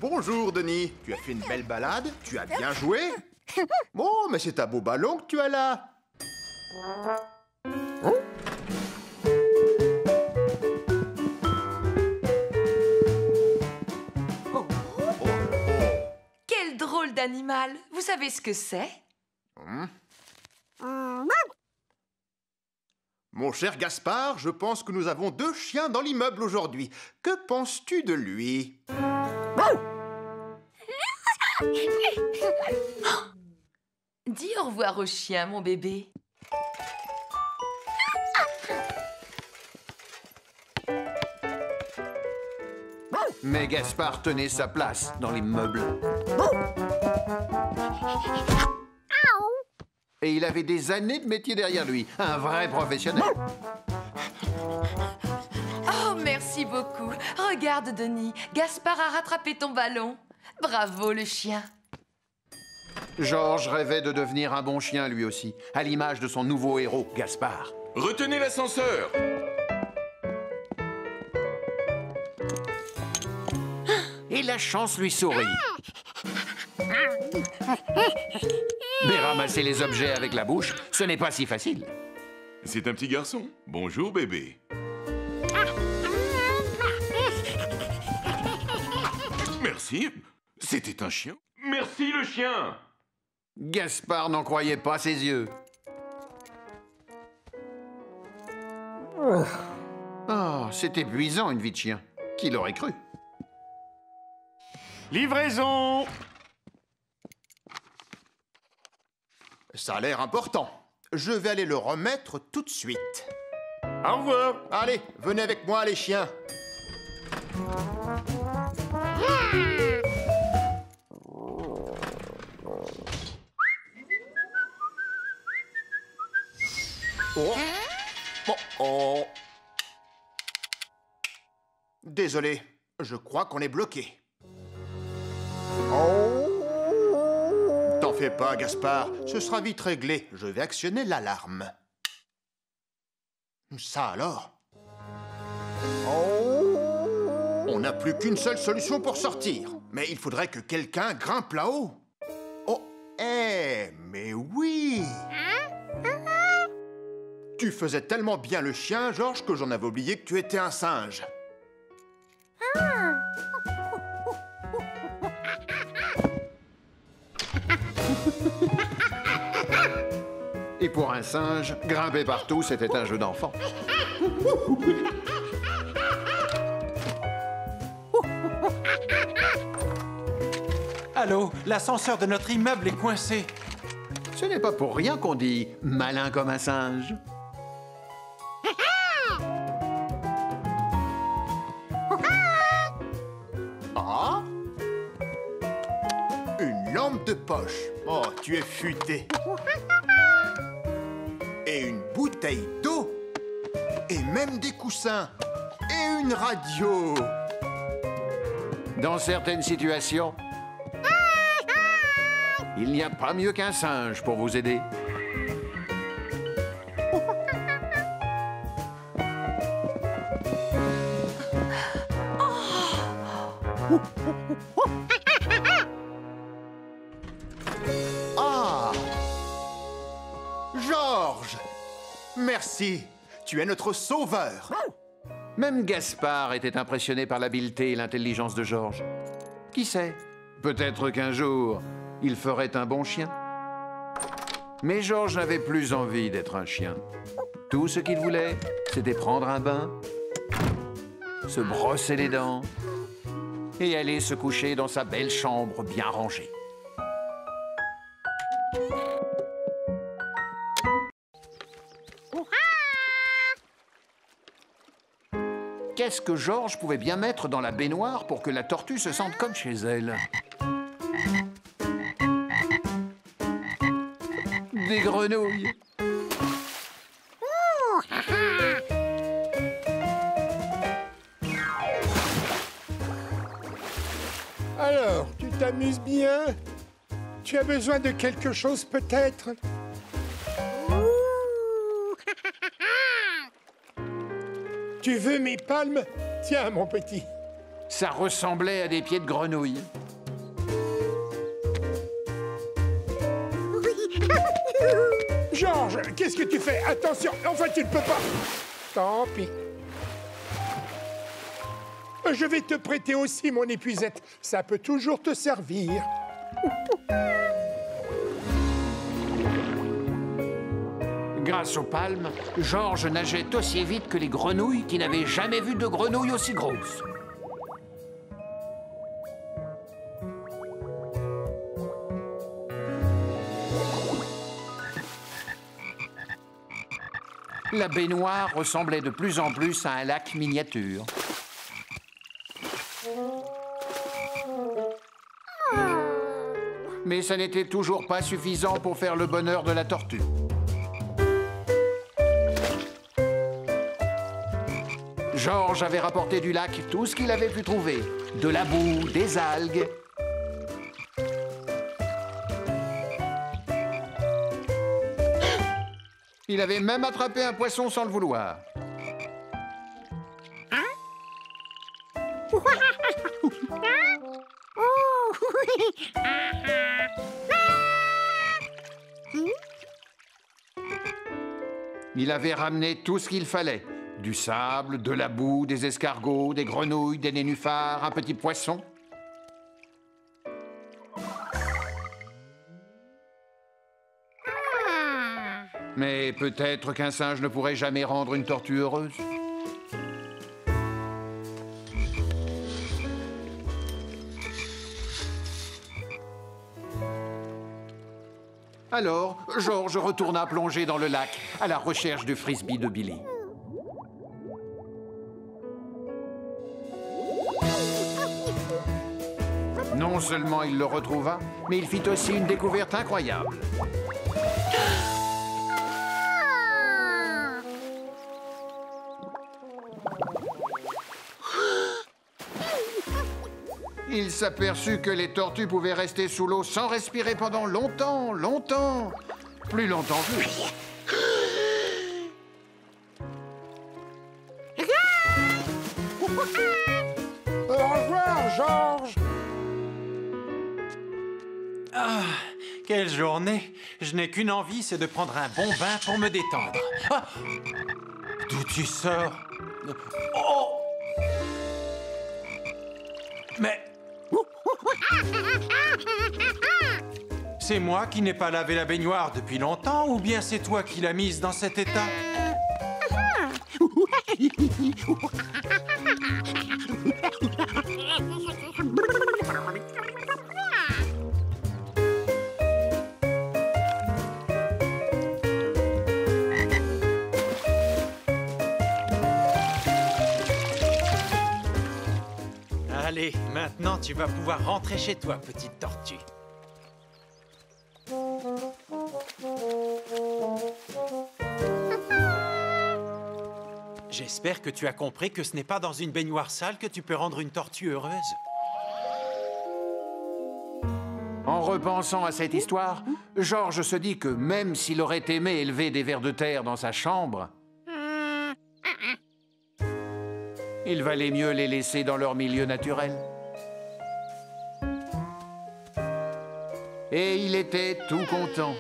Bonjour, Denis. Tu as fait une belle balade? Tu as bien joué? Oh, mais c'est un beau ballon que tu as là. Quel drôle d'animal! Vous savez ce que c'est? Mon cher Gaspard, je pense que nous avons 2 chiens dans l'immeuble aujourd'hui. Que penses-tu de lui? Dis au revoir au chien, mon bébé. Mais Gaspard tenait sa place dans l'immeuble. Et il avait des années de métier derrière lui. Un vrai professionnel. Oh, merci beaucoup. Regarde, Denis, Gaspard a rattrapé ton ballon. Bravo, le chien. Georges rêvait de devenir un bon chien lui aussi, à l'image de son nouveau héros, Gaspard. Retenez l'ascenseur. Et la chance lui sourit. Mais ramasser les objets avec la bouche, ce n'est pas si facile. C'est un petit garçon. Bonjour, bébé. Merci. C'était un chien. Merci, le chien. Gaspard n'en croyait pas ses yeux. Oh, c'est épuisant, une vie de chien. Qui l'aurait cru? Livraison! Ça a l'air important. Je vais aller le remettre tout de suite. Au revoir! Allez, venez avec moi, les chiens. Oh. Oh. Désolé, je crois qu'on est bloqué. T'en fais pas, Gaspard, ce sera vite réglé. Je vais actionner l'alarme. Ça alors? On n'a plus qu'une seule solution pour sortir. Mais il faudrait que quelqu'un grimpe là-haut. Oh, mais oui! Tu faisais tellement bien le chien, Georges, que j'en avais oublié que tu étais un singe. Et pour un singe, grimper partout, c'était un jeu d'enfant. Allô, l'ascenseur de notre immeuble est coincé. Ce n'est pas pour rien qu'on dit « malin comme un singe ». Ah? Une lampe de poche. Oh, tu es futé. Et une bouteille d'eau. Et même des coussins. Et une radio. Dans certaines situations, il n'y a pas mieux qu'un singe pour vous aider. Ah! Georges! Merci. Tu es notre sauveur. Même Gaspard était impressionné par l'habileté et l'intelligence de Georges. Qui sait? Peut-être qu'un jour, il ferait un bon chien. Mais Georges n'avait plus envie d'être un chien. Tout ce qu'il voulait, c'était prendre un bain, se brosser les dents et aller se coucher dans sa belle chambre bien rangée. Qu'est-ce que Georges pouvait bien mettre dans la baignoire pour que la tortue se sente comme chez elle? Des grenouilles. Alors, tu t'amuses bien? Tu as besoin de quelque chose peut-être? Tu veux mes palmes? Tiens, mon petit. Ça ressemblait à des pieds de grenouille. Georges, qu'est-ce que tu fais? Attention, enfin tu ne peux pas. Tant pis. Je vais te prêter aussi mon épuisette. Ça peut toujours te servir. Grâce aux palmes, Georges nageait aussi vite que les grenouilles qui n'avaient jamais vu de grenouille aussi grosse. La baignoire ressemblait de plus en plus à un lac miniature. Mais ça n'était toujours pas suffisant pour faire le bonheur de la tortue. Georges avait rapporté du lac tout ce qu'il avait pu trouver. De la boue, des algues. Il avait même attrapé un poisson sans le vouloir. Il avait ramené tout ce qu'il fallait. Du sable, de la boue, des escargots, des grenouilles, des nénuphars, un petit poisson. Mais peut-être qu'un singe ne pourrait jamais rendre une tortue heureuse. Alors, Georges retourna plonger dans le lac à la recherche du frisbee de Billy. Non seulement il le retrouva, mais il fit aussi une découverte incroyable. Il s'aperçut que les tortues pouvaient rester sous l'eau sans respirer pendant longtemps, longtemps. Plus longtemps que lui. Au revoir, Georges. Ah, quelle journée! Je n'ai qu'une envie, c'est de prendre un bon bain pour me détendre. Ah, d'où tu sors? Oh! Mais... C'est moi qui n'ai pas lavé la baignoire depuis longtemps, ou bien c'est toi qui l'as mise dans cet état? Allez, maintenant tu vas pouvoir rentrer chez toi, petite tortue. J'espère que tu as compris que ce n'est pas dans une baignoire sale que tu peux rendre une tortue heureuse. En repensant à cette histoire, Georges se dit que même s'il aurait aimé élever des vers de terre dans sa chambre, il valait mieux les laisser dans leur milieu naturel. Et il était tout content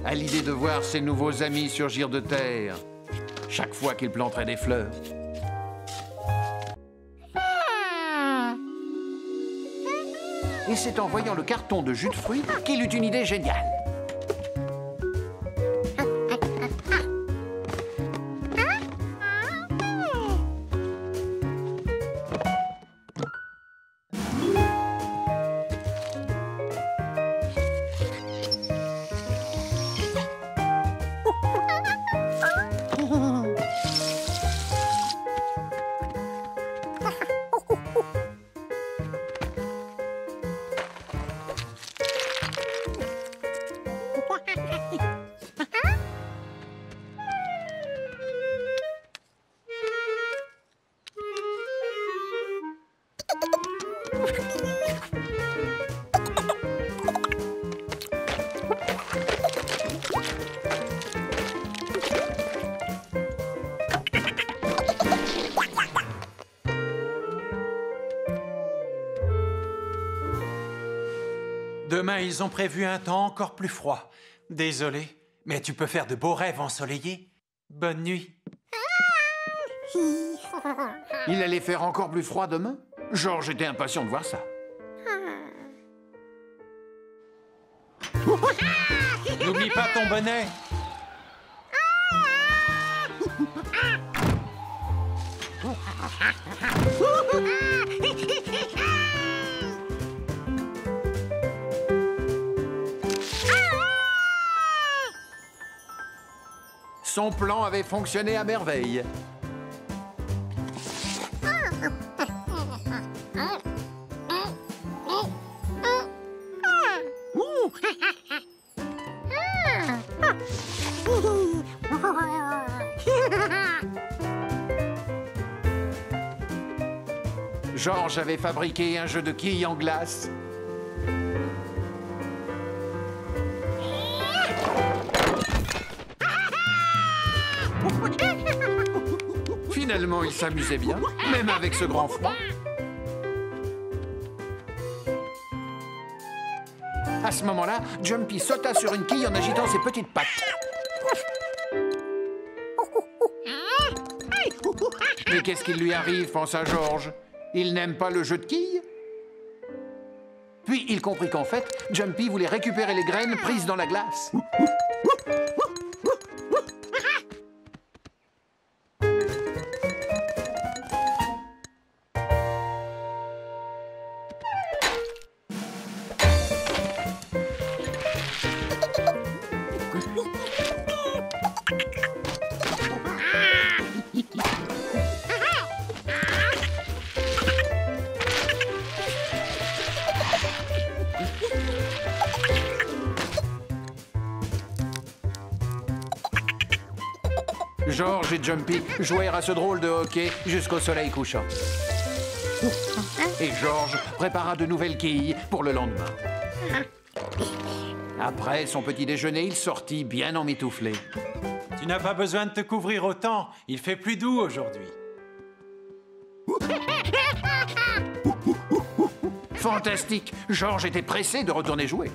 à l'idée de voir ses nouveaux amis surgir de terre chaque fois qu'il planterait des fleurs. Et c'est en voyant le carton de jus de fruits qu'il eut une idée géniale. Demain, ils ont prévu un temps encore plus froid. Désolé, mais tu peux faire de beaux rêves ensoleillés. Bonne nuit. Il allait faire encore plus froid demain? George était impatient de voir ça. N'oublie pas ton bonnet. Son plan avait fonctionné à merveille. George avait fabriqué un jeu de quilles en glace. Finalement, il s'amusait bien, même avec ce grand froid. À ce moment-là, Jumpy sauta sur une quille en agitant ses petites pattes. Mais qu'est-ce qui lui arrive, pensa George? Il n'aime pas le jeu de quilles? Puis il comprit qu'en fait, Jumpy voulait récupérer les graines prises dans la glace. George et Jumpy jouèrent à ce drôle de hockey jusqu'au soleil couchant. Et George prépara de nouvelles quilles pour le lendemain. Après son petit déjeuner, il sortit bien emmitouflé. Tu n'as pas besoin de te couvrir autant. Il fait plus doux aujourd'hui. Fantastique! George était pressé de retourner jouer.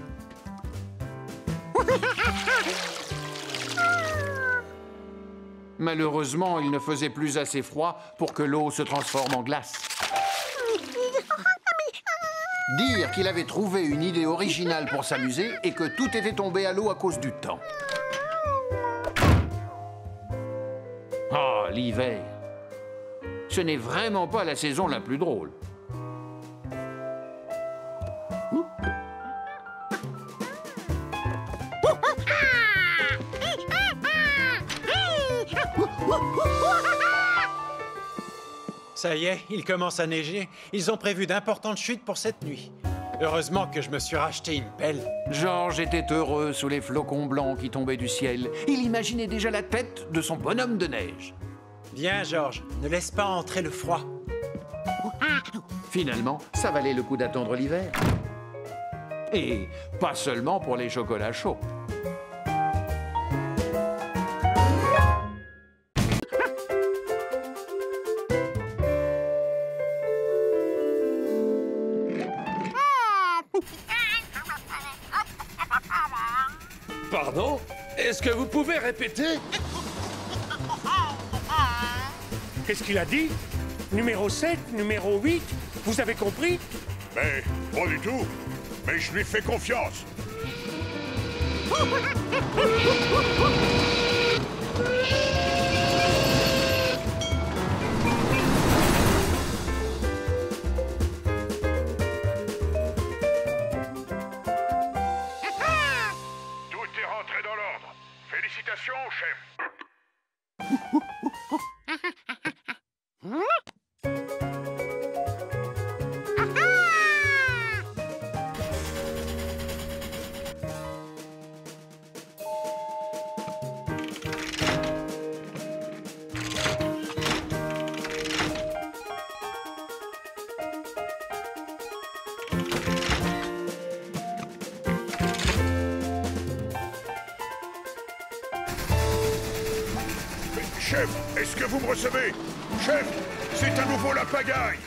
Malheureusement, il ne faisait plus assez froid pour que l'eau se transforme en glace. Dire qu'il avait trouvé une idée originale pour s'amuser et que tout était tombé à l'eau à cause du temps. Oh, l'hiver! Ce n'est vraiment pas la saison la plus drôle. Ça y est, il commence à neiger. Ils ont prévu d'importantes chutes pour cette nuit. Heureusement que je me suis racheté une pelle. George était heureux sous les flocons blancs qui tombaient du ciel. Il imaginait déjà la tête de son bonhomme de neige. Viens, George, ne laisse pas entrer le froid. Finalement, ça valait le coup d'attendre l'hiver. Et pas seulement pour les chocolats chauds. Pardon? Est-ce que vous pouvez répéter? Qu'est-ce qu'il a dit? Numéro 7, numéro 8, vous avez compris? Mais pas du tout. Mais je lui fais confiance. Tout est rentré dans l'ordre. Félicitations, chef. Chef, est-ce que vous me recevez? Chef, c'est à nouveau la pagaille.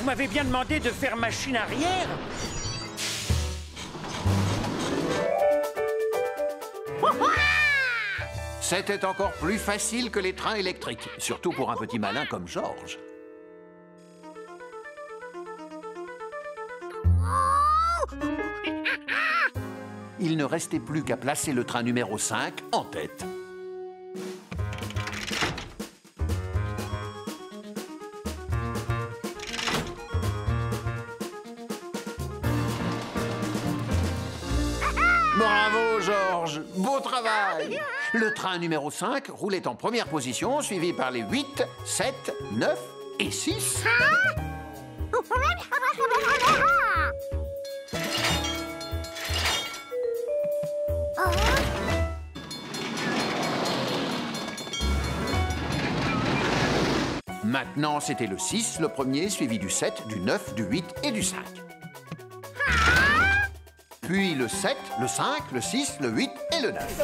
m'avez bien demandé de faire machine arrière. C'était encore plus facile que les trains électriques, surtout pour un petit malin comme George. Il ne restait plus qu'à placer le train numéro 5 en tête. Bravo, George! Beau travail! Le train numéro 5 roulait en première position, suivi par les 8, 7, 9 et 6. Maintenant, c'était le 6, le premier, suivi du 7, du 9, du 8 et du 5. Puis le 7, le 5, le 6, le 8 et le 9.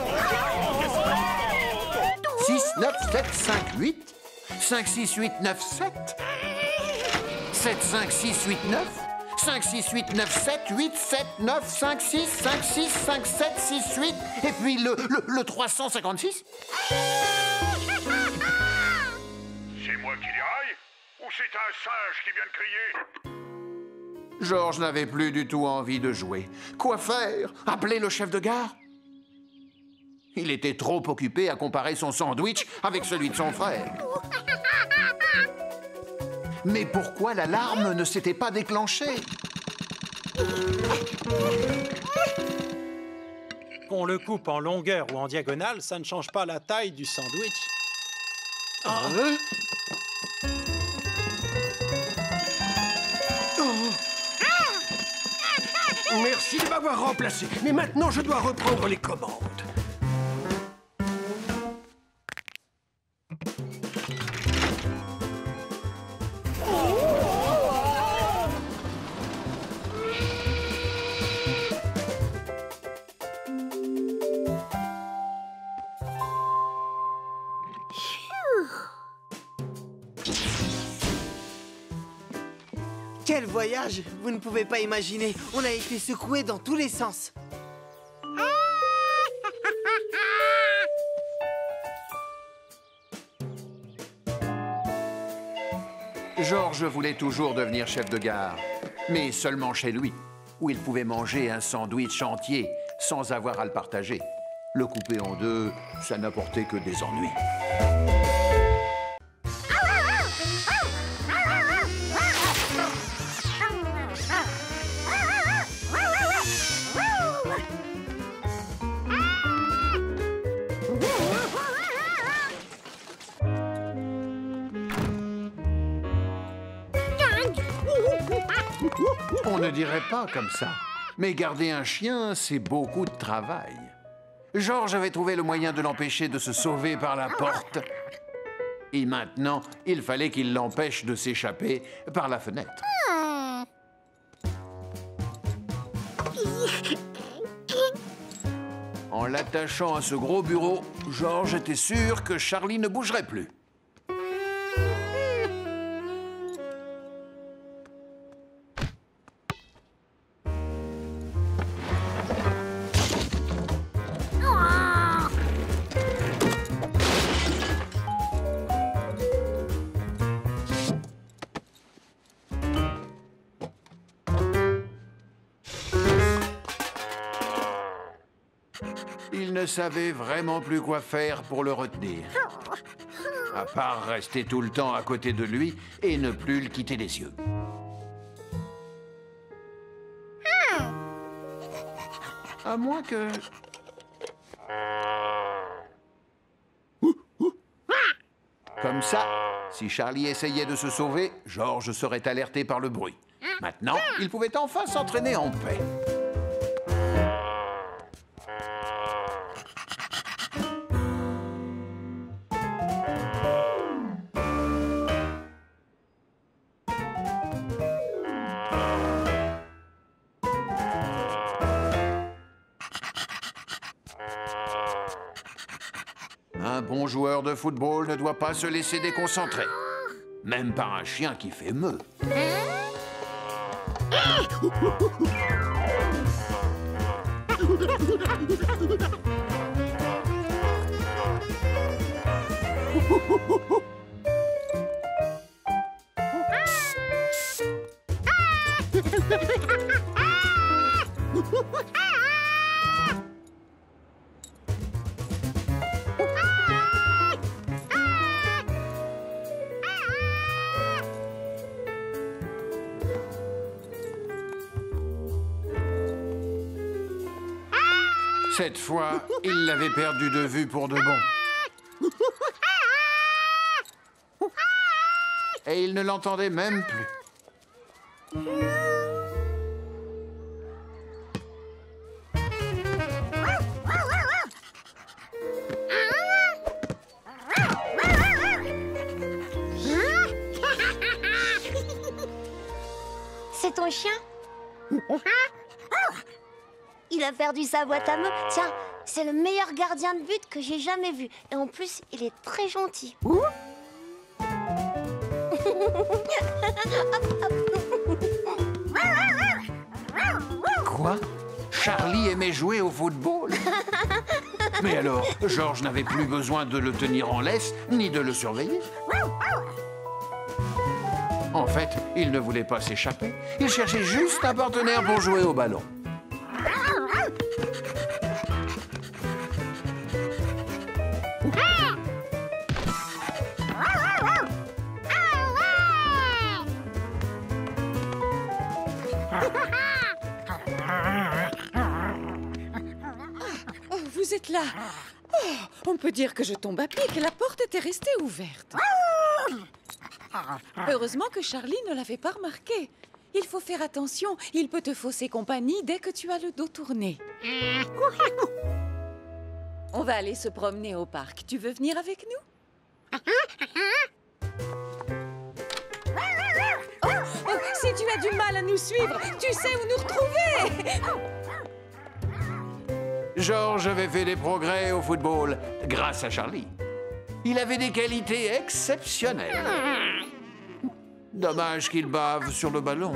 6, 9, 7, 5, 8. 5, 6, 8, 9, 7. 7, 5, 6, 8, 9. 5, 6, 8, 9, 7, 8, 7, 9, 5, 6, 5, 6, 5, 7, 6, 8. Et puis le 356. C'est moi qui déraille? Ou c'est un singe qui vient de crier? George n'avait plus du tout envie de jouer. Quoi faire? Appeler le chef de gare? Il était trop occupé à comparer son sandwich avec celui de son frère. Mais pourquoi l'alarme ne s'était pas déclenchée? Qu'on le coupe en longueur ou en diagonale, ça ne change pas la taille du sandwich. Merci de m'avoir remplacé, mais maintenant je dois reprendre les commandes. Quel voyage! Vous ne pouvez pas imaginer. On a été secoués dans tous les sens. George voulait toujours devenir chef de gare, mais seulement chez lui, où il pouvait manger un sandwich entier sans avoir à le partager. Le couper en deux, ça n'apportait que des ennuis. On ne dirait pas comme ça. Mais garder un chien, c'est beaucoup de travail. George avait trouvé le moyen de l'empêcher de se sauver par la porte. Et maintenant, il fallait qu'il l'empêche de s'échapper par la fenêtre. En l'attachant à ce gros bureau, George était sûr que Charlie ne bougerait plus. Il ne savait vraiment plus quoi faire pour le retenir. À part rester tout le temps à côté de lui et ne plus le quitter des yeux. À moins que... Comme ça, si Charlie essayait de se sauver, George serait alerté par le bruit. Maintenant, il pouvait enfin s'entraîner en paix. Un bon joueur de football ne doit pas se laisser déconcentrer, même par un chien qui fait meuh. Cette fois, il l'avait perdu de vue pour de bon. Et il ne l'entendait même plus. C'est ton chien? Il a perdu sa boîte à mots. Tiens, c'est le meilleur gardien de but que j'ai jamais vu. Et en plus, il est très gentil. Quoi? Charlie aimait jouer au football? Mais alors, Georges n'avait plus besoin de le tenir en laisse, ni de le surveiller. En fait, il ne voulait pas s'échapper. Il cherchait juste un partenaire pour jouer au ballon. Vous êtes là. Oh, on peut dire que je tombe à pic. La porte était restée ouverte. Heureusement que Charlie ne l'avait pas remarqué. Il faut faire attention. Il peut te fausser compagnie dès que tu as le dos tourné. On va aller se promener au parc. Tu veux venir avec nous? Oh, si tu as du mal à nous suivre, tu sais où nous retrouver. Georges avait fait des progrès au football grâce à Charlie. Il avait des qualités exceptionnelles. Dommage qu'il bave sur le ballon.